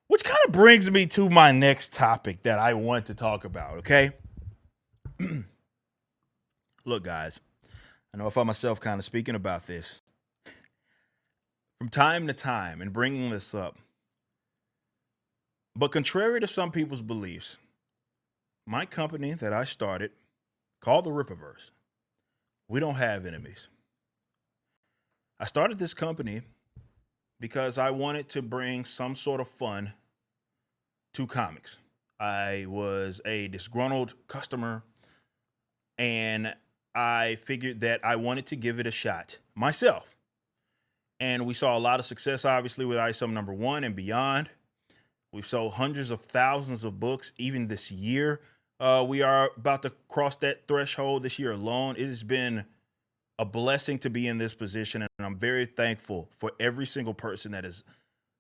Which kind of brings me to my next topic that I want to talk about, okay? Look, guys, I know I find myself kind of speaking about this from time to time and bringing this up. But contrary to some people's beliefs, my company that I started, called the Rippaverse, we don't have enemies. I started this company because I wanted to bring some sort of fun to comics. I was a disgruntled customer and I figured that I wanted to give it a shot myself. And we saw a lot of success, obviously, with ISO number one and beyond. We've sold hundreds of thousands of books even this year. We are about to cross that threshold this year alone. It has been a blessing to be in this position, and I'm very thankful for every single person that has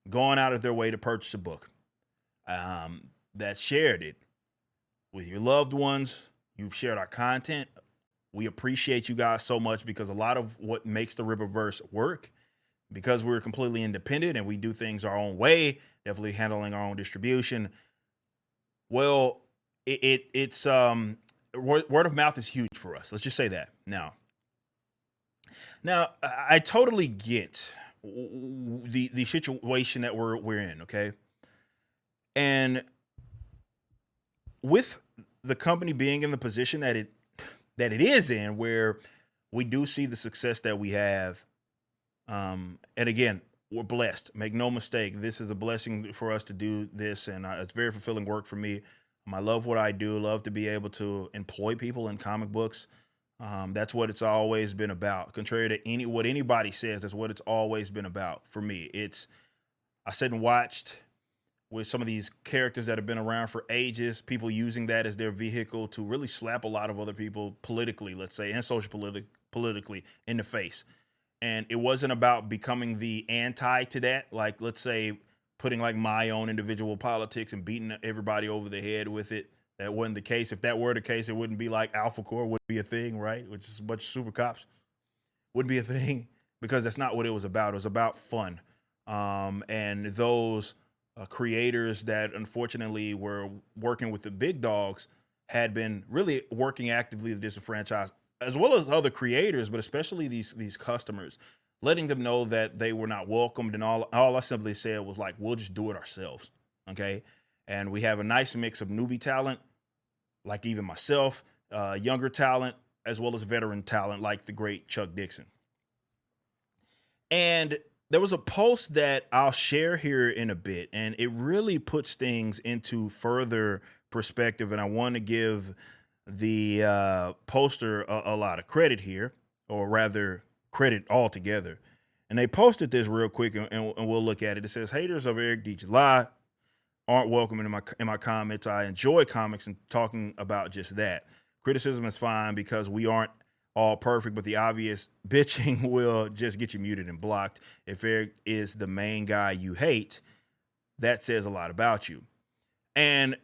gone out of their way to purchase a book, that shared it with your loved ones. You've shared our content. We appreciate you guys so much because a lot of what makes the Rippaverse work, because we're completely independent and we do things our own way, definitely handling our own distribution. Well, it's word of mouth is huge for us. Let's just say that. Now, I totally get the situation that we're in, okay? And with the company being in the position that it is in, where we do see the success that we have, and again, we're blessed. Make no mistake, this is a blessing for us to do this, and it's very fulfilling work for me. I love what I do. Love to be able to employ people in comic books. That's what it's always been about. Contrary to what anybody says, that's what it's always been about for me. It's I sat and watched with some of these characters that have been around for ages, people using that as their vehicle to really slap a lot of other people politically, let's say, and politically in the face. And it wasn't about becoming the anti to that, like, let's say, putting like my own individual politics and beating everybody over the head with it. That wasn't the case. If that were the case, it wouldn't be like Alpha Core would be a thing, right? Which is a bunch of super cops. Wouldn't be a thing because that's not what it was about. It was about fun. And those creators that unfortunately were working with the big dogs had been really working actively to disenfranchise, as well as other creators, but especially these customers, letting them know that they were not welcomed. And all I simply said was like, we'll just do it ourselves, okay? And we have a nice mix of newbie talent, like even myself, younger talent, as well as veteran talent, like the great Chuck Dixon. And there was a post that I'll share here in a bit, and it really puts things into further perspective. And I want to give the poster a lot of credit here, or rather, credit altogether. And they posted this real quick, and we'll look at it. It says, "Haters of Eric D. July aren't welcome in my comments. I enjoy comics and talking about just that. Criticism is fine because we aren't all perfect, but the obvious bitching will just get you muted and blocked. If Eric is the main guy you hate, that says a lot about you." And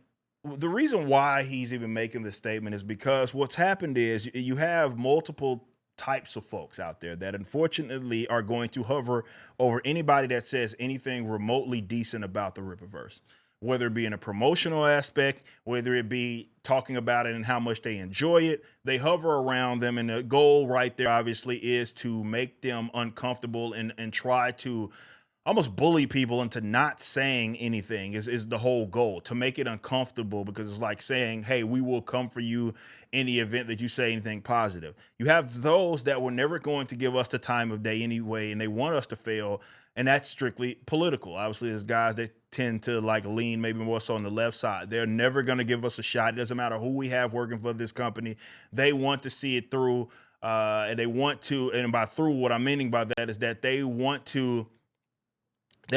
the reason why he's even making this statement is because what's happened is you have multiple types of folks out there that unfortunately are going to hover over anybody that says anything remotely decent about the Rippaverse, whether it be in a promotional aspect, whether it be talking about it and how much they enjoy it. They hover around them, and the goal right there obviously is to make them uncomfortable and try to almost bully people into not saying anything is the whole goal, to make it uncomfortable, because it's like saying, hey, we will come for you in the event that you say anything positive. You have those that were never going to give us the time of day anyway, and they want us to fail, and that's strictly political. Obviously, there's guys that tend to like lean maybe more so on the left side. They're never going to give us a shot. It doesn't matter who we have working for this company. They want to see it through, and they want to, and by through, what I'm meaning by that is that they're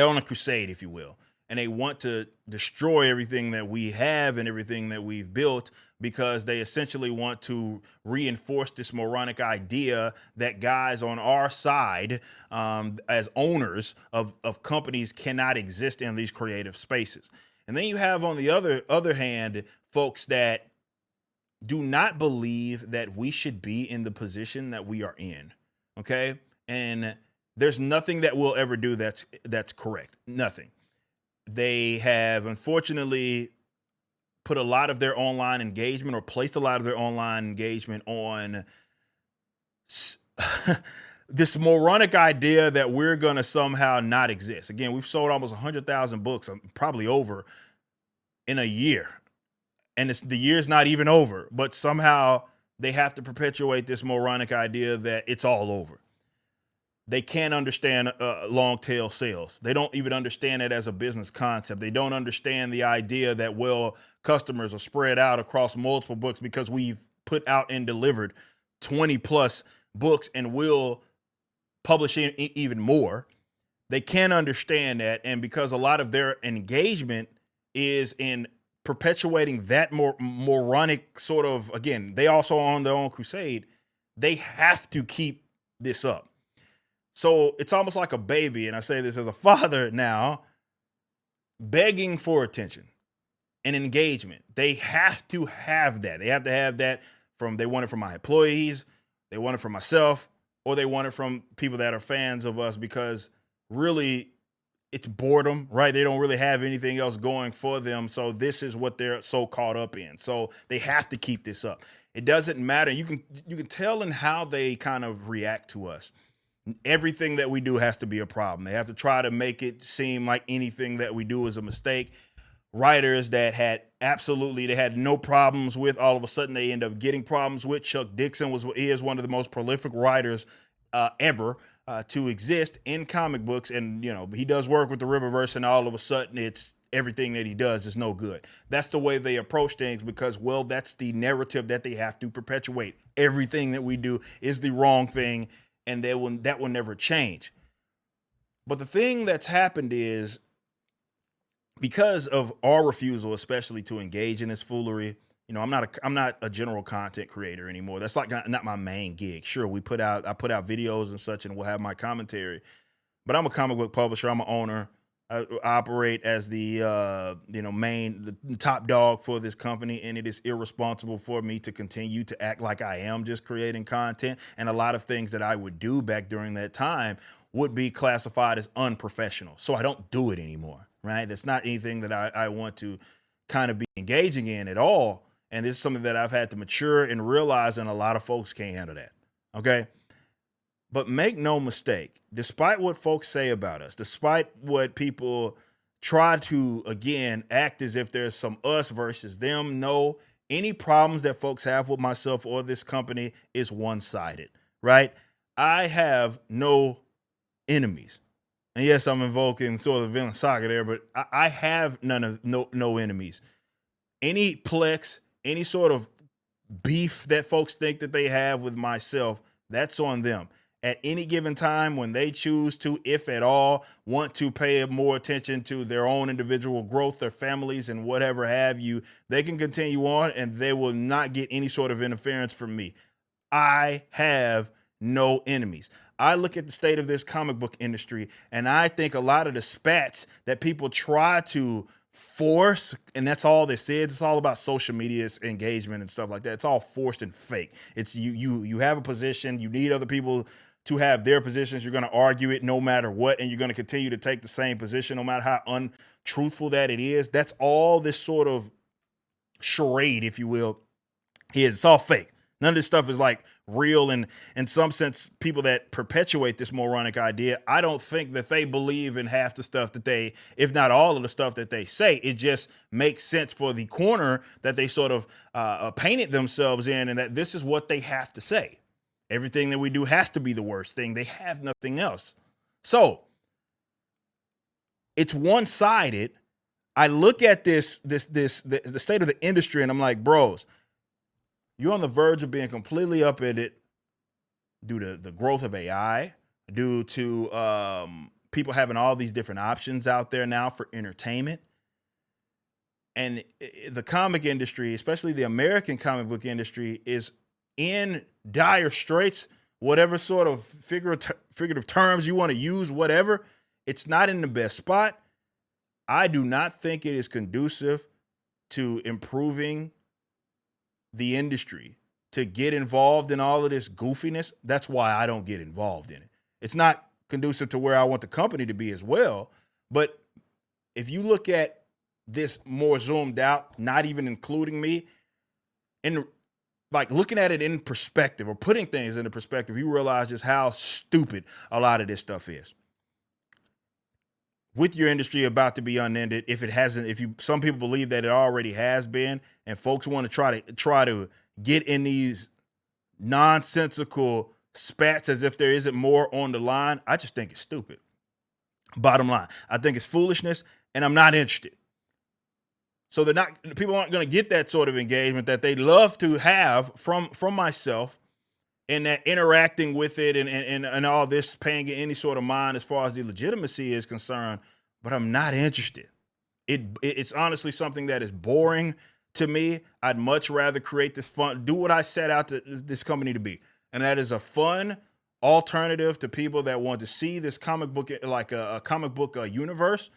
on a crusade, if you will, and they want to destroy everything that we have and everything that we've built, because they essentially want to reinforce this moronic idea that guys on our side, as owners of companies, cannot exist in these creative spaces. And then you have, on the other hand, folks that do not believe that we should be in the position that we are in. Okay. And there's nothing that we'll ever do that's correct. Nothing. They have unfortunately put a lot of their online engagement or placed a lot of their online engagement on s- this moronic idea that we're going to somehow not exist. Again, we've sold almost 100,000 books, probably over, in a year. And the year's not even over, but somehow they have to perpetuate this moronic idea that it's all over. They can't understand long tail sales. They don't even understand it as a business concept. They don't understand the idea that, well, customers are spread out across multiple books because we've put out and delivered 20 plus books and will publish even more. They can't understand that. And because a lot of their engagement is in perpetuating that more moronic sort of, again, they also on their own crusade, they have to keep this up. So it's almost like a baby, and I say this as a father now, begging for attention and engagement. They have to have that. They have to have that they want it from my employees, they want it from myself, or they want it from people that are fans of us, because really it's boredom, right? They don't really have anything else going for them. So this is what they're so caught up in. So they have to keep this up. It doesn't matter. You can tell in how they kind of react to us. Everything that we do has to be a problem. They have to try to make it seem like anything that we do is a mistake. Writers that they had no problems with, all of a sudden they end up getting problems with. Chuck Dixon is one of the most prolific writers ever to exist in comic books, and he does work with the Rippaverse, and all of a sudden it's everything that he does is no good. That's the way they approach things, because, well, that's the narrative that they have to perpetuate. Everything that we do is the wrong thing, and that will never change. But the thing that's happened is, because of our refusal, especially to engage in this foolery, I'm not a general content creator anymore. That's like not my main gig. Sure, I put out videos and such, and we'll have my commentary. But I'm a comic book publisher. I'm an owner. I operate as the the top dog for this company, and it is irresponsible for me to continue to act like I am just creating content. And a lot of things that I would do back during that time would be classified as unprofessional. So I don't do it anymore, right? That's not anything that I want to kind of be engaging in at all. And this is something that I've had to mature and realize, and a lot of folks can't handle that. Okay. But make no mistake, despite what folks say about us, despite what people try to, again, act as if there's some us versus them, no, any problems that folks have with myself or this company is one-sided, right? I have no enemies. And yes, I'm invoking sort of the villain saga there, but I have no enemies. Any plex, any sort of beef that folks think that they have with myself, that's on them. At any given time, when they choose to, if at all, want to pay more attention to their own individual growth, their families, and whatever have you, they can continue on, and they will not get any sort of interference from me. I have no enemies. I look at the state of this comic book industry, and I think a lot of the spats that people try to force, and that's all this is. It's all about social media engagement and stuff like that. It's all forced and fake. It's you have a position, you need other people to have their positions. You're going to argue it no matter what, and you're going to continue to take the same position no matter how untruthful that it is. That's all this sort of charade, if you will, is. It's all fake. None of this stuff is like real. And in some sense, people that perpetuate this moronic idea, I don't think that they believe in half the stuff that they, if not all of the stuff that they say. It just makes sense for the corner that they sort of painted themselves in, and that this is what they have to say. Everything that we do has to be the worst thing. They have nothing else. So it's one-sided. I look at the state of the industry, and I'm like, bros, you're on the verge of being completely upended due to the growth of AI, due to people having all these different options out there now for entertainment. And the comic industry, especially the American comic book industry, is in dire straits. Whatever sort of figurative terms you want to use, whatever, it's not in the best spot. I do not think it is conducive to improving the industry to get involved in all of this goofiness. That's why I don't get involved in it. It's not conducive to where I want the company to be as well, but if you look at this more zoomed out, not even including me, and like looking at it in perspective or putting things into perspective, you realize just how stupid a lot of this stuff is. With your industry about to be unended, if it hasn't, if you, some people believe that it already has been, and folks want to try to get in these nonsensical spats as if there isn't more on the line, I just think it's stupid. Bottom line, I think it's foolishness, and I'm not interested. So people aren't going to get that sort of engagement that they love to have from myself, and that interacting with it and all this paying any sort of mind as far as the legitimacy is concerned. But I'm not interested. It's honestly something that is boring to me. I'd much rather create this fun, do what I set out this company to be, and that is a fun alternative to people that want to see this comic book, like a comic book universe,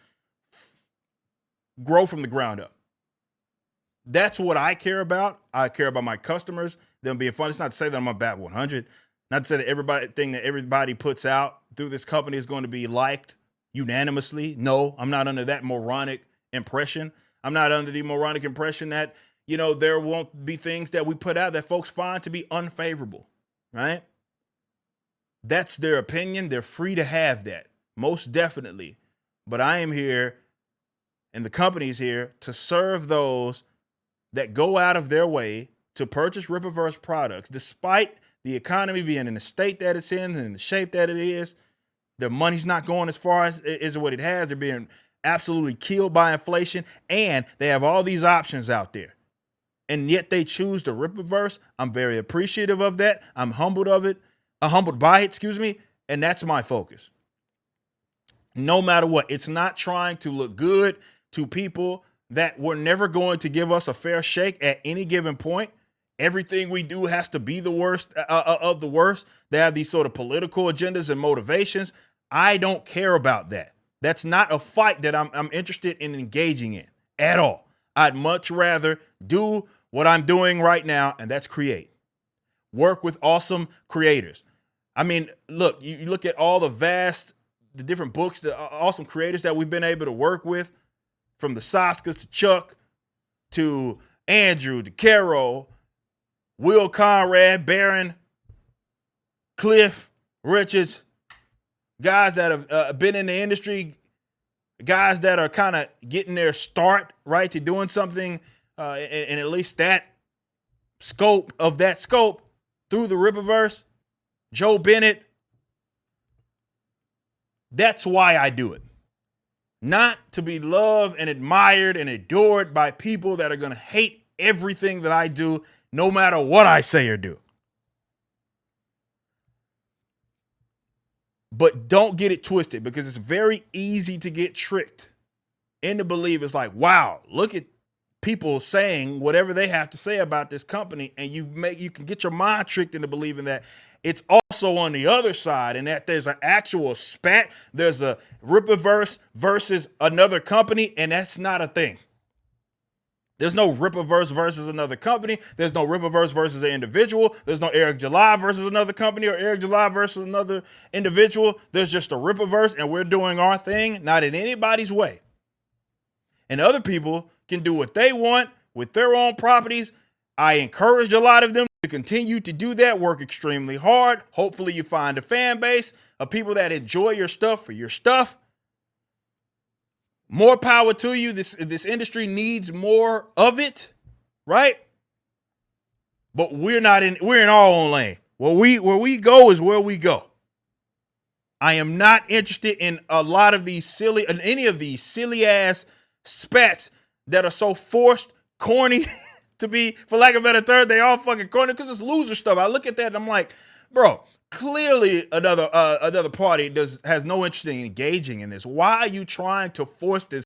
grow from the ground up. That's what I care about. I care about my customers, them being fun. It's not to say that I'm a bat 100. Not to say that everybody puts out through this company is going to be liked unanimously. No, I'm not under that moronic impression. I'm not under the moronic impression that, there won't be things that we put out that folks find to be unfavorable, right? That's their opinion. They're free to have that, most definitely. But I am here, and the company's here to serve those that go out of their way to purchase Rippaverse products, despite the economy being in the state that it's in and the shape that it is. Their money's not going as far as what it has. They're being absolutely killed by inflation, and they have all these options out there. And yet they choose the Rippaverse. I'm very appreciative of that. I'm humbled by it, and that's my focus. No matter what, it's not trying to look good to people that were never going to give us a fair shake at any given point. Everything we do has to be the worst of the worst. They have these sort of political agendas and motivations. I don't care about that. That's not a fight that I'm interested in engaging in at all. I'd much rather do what I'm doing right now, and that's create. Work with awesome creators. I mean, look, you look at all the different books, the awesome creators that we've been able to work with, from the Saskas to Chuck to Andrew to Caro, Will Conrad, Barron, Cliff Richards, guys that have been in the industry, guys that are kind of getting their start, right, to doing something in at least that scope through the Rippaverse. Joe Bennett. That's why I do it. Not to be loved and admired and adored by people that are going to hate everything that I do, no matter what I say or do. But don't get it twisted, because it's very easy to get tricked into believe it's like, wow, look at people saying whatever they have to say about this company, and you can get your mind tricked into believing that it's also on the other side, and that there's an actual spat. There's a Rippaverse versus another company, and that's not a thing. There's no Rippaverse versus another company. There's no Rippaverse versus an individual. There's no Eric July versus another company or Eric July versus another individual. There's just a Rippaverse, and we're doing our thing, not in anybody's way. And other people can do what they want with their own properties. I encourage a lot of them to continue to do that, work extremely hard. Hopefully you find a fan base of people that enjoy your stuff for your stuff. More power to you. This industry needs more of it, right? But we're in our own lane. Where we go is where we go. I am not interested in any of these silly ass spats that are so forced, corny, to be, for lack of a better term, they all fucking corny because it's loser stuff. I look at that and I'm like, bro, clearly another party has no interest in engaging in this. Why are you trying to force this